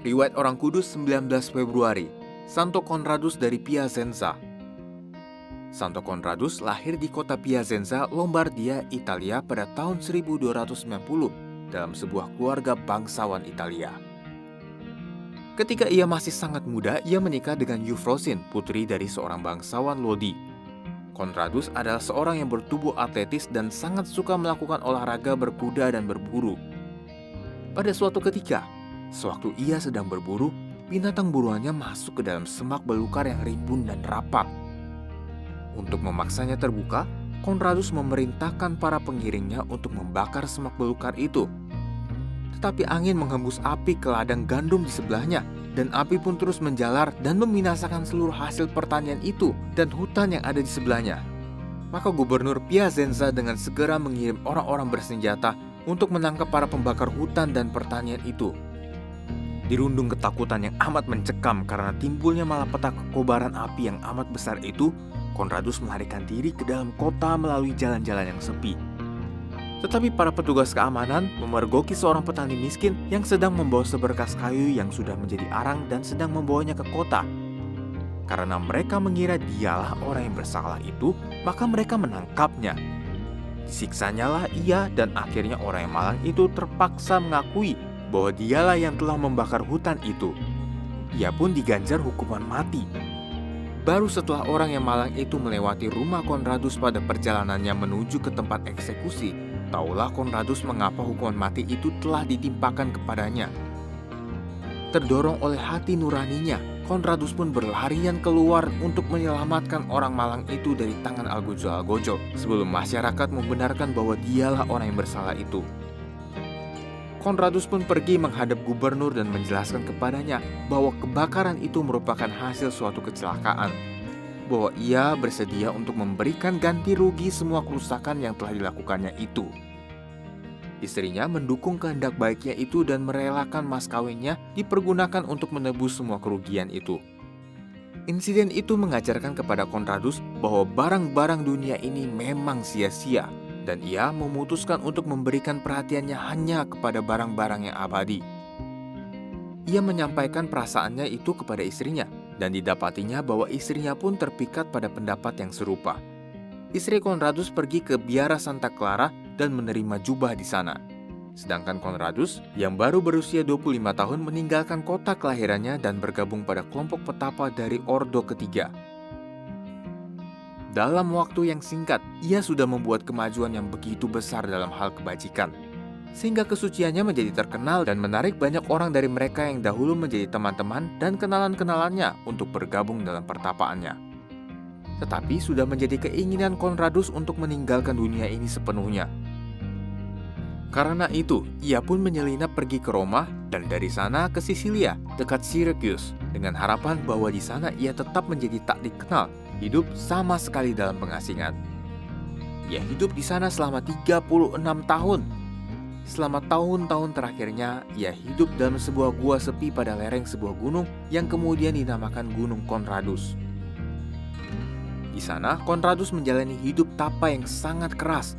Riwayat Orang Kudus 19 Februari, Santo Conradus dari Piacenza. Santo Conradus lahir di kota Piacenza, Lombardia, Italia pada tahun 1290 dalam sebuah keluarga bangsawan Italia. Ketika ia masih sangat muda, ia menikah dengan Eufrosin, putri dari seorang bangsawan Lodi. Conradus adalah seorang yang bertubuh atletis dan sangat suka melakukan olahraga berkuda dan berburu. Pada suatu ketika, sewaktu ia sedang berburu, binatang buruannya masuk ke dalam semak belukar yang rimbun dan rapat. Untuk memaksanya terbuka, Conradus memerintahkan para pengiringnya untuk membakar semak belukar itu. Tetapi angin menghembus api ke ladang gandum di sebelahnya, dan api pun terus menjalar dan membinasakan seluruh hasil pertanian itu dan hutan yang ada di sebelahnya. Maka gubernur Piacenza dengan segera mengirim orang-orang bersenjata untuk menangkap para pembakar hutan dan pertanian itu. Dirundung ketakutan yang amat mencekam karena timbulnya malapetaka kobaran api yang amat besar itu, Conradus melarikan diri ke dalam kota melalui jalan-jalan yang sepi. Tetapi para petugas keamanan memergoki seorang petani miskin yang sedang membawa seberkas kayu yang sudah menjadi arang dan sedang membawanya ke kota. Karena mereka mengira dialah orang yang bersalah itu, maka mereka menangkapnya. Disiksanyalah ia dan akhirnya orang yang malang itu terpaksa mengakui bahwa dialah yang telah membakar hutan itu. Ia pun diganjar hukuman mati. Baru setelah orang yang malang itu melewati rumah Conradus pada perjalanannya menuju ke tempat eksekusi, taulah Conradus mengapa hukuman mati itu telah ditimpakan kepadanya. Terdorong oleh hati nuraninya, Conradus pun berlarian keluar untuk menyelamatkan orang malang itu dari tangan Algojo sebelum masyarakat membenarkan bahwa dialah orang yang bersalah itu. Conradus pun pergi menghadap gubernur dan menjelaskan kepadanya bahwa kebakaran itu merupakan hasil suatu kecelakaan, bahwa ia bersedia untuk memberikan ganti rugi semua kerusakan yang telah dilakukannya itu. Istrinya mendukung kehendak baiknya itu dan merelakan mas kawinnya dipergunakan untuk menebus semua kerugian itu. Insiden itu mengajarkan kepada Conradus bahwa barang-barang dunia ini memang sia-sia, dan ia memutuskan untuk memberikan perhatiannya hanya kepada barang-barang yang abadi. Ia menyampaikan perasaannya itu kepada istrinya, dan didapatinya bahwa istrinya pun terpikat pada pendapat yang serupa. Istri Conradus pergi ke Biara Santa Clara dan menerima jubah di sana. Sedangkan Conradus, yang baru berusia 25 tahun, meninggalkan kota kelahirannya dan bergabung pada kelompok petapa dari Ordo ketiga. Dalam waktu yang singkat, ia sudah membuat kemajuan yang begitu besar dalam hal kebajikan, sehingga kesuciannya menjadi terkenal dan menarik banyak orang dari mereka yang dahulu menjadi teman-teman dan kenalan-kenalannya untuk bergabung dalam pertapaannya. Tetapi sudah menjadi keinginan Conradus untuk meninggalkan dunia ini sepenuhnya. Karena itu, ia pun menyelinap pergi ke Roma dan dari sana ke Sisilia, dekat Syracuse, dengan harapan bahwa di sana ia tetap menjadi tak dikenal, hidup sama sekali dalam pengasingan. Ia hidup di sana selama 36 tahun. Selama tahun-tahun terakhirnya, ia hidup dalam sebuah gua sepi pada lereng sebuah gunung yang kemudian dinamakan Gunung Conradus. Di sana, Conradus menjalani hidup tapa yang sangat keras.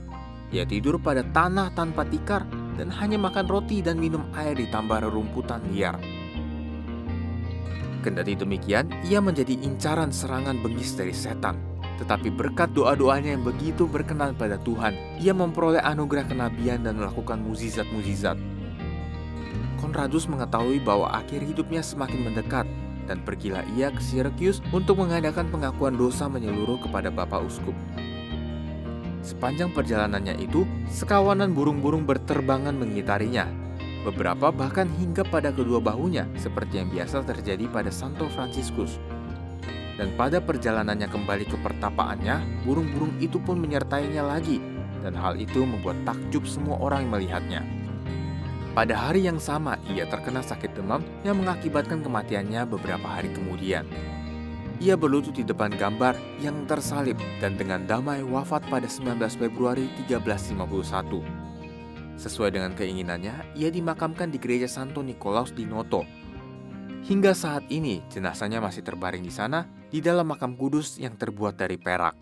Ia tidur pada tanah tanpa tikar dan hanya makan roti dan minum air ditambah rerumputan liar. Kendati demikian, ia menjadi incaran serangan bengis dari setan. Tetapi berkat doa-doanya yang begitu berkenan pada Tuhan, ia memperoleh anugerah kenabian dan melakukan mukjizat-mukjizat. Conradus mengetahui bahwa akhir hidupnya semakin mendekat, dan pergilah ia ke Syracuse untuk mengadakan pengakuan dosa menyeluruh kepada Bapak Uskup. Sepanjang perjalanannya itu, sekawanan burung-burung berterbangan mengitarinya. Beberapa bahkan hinggap pada kedua bahunya, seperti yang biasa terjadi pada Santo Fransiskus. Dan pada perjalanannya kembali ke pertapaannya, burung-burung itu pun menyertainya lagi, dan hal itu membuat takjub semua orang yang melihatnya. Pada hari yang sama, ia terkena sakit demam yang mengakibatkan kematiannya beberapa hari kemudian. Ia berlutut di depan gambar yang tersalib dan dengan damai wafat pada 19 Februari 1351. Sesuai dengan keinginannya, ia dimakamkan di gereja Santo Nikolaus di Noto. Hingga saat ini, jenazahnya masih terbaring di sana, di dalam makam kudus yang terbuat dari perak.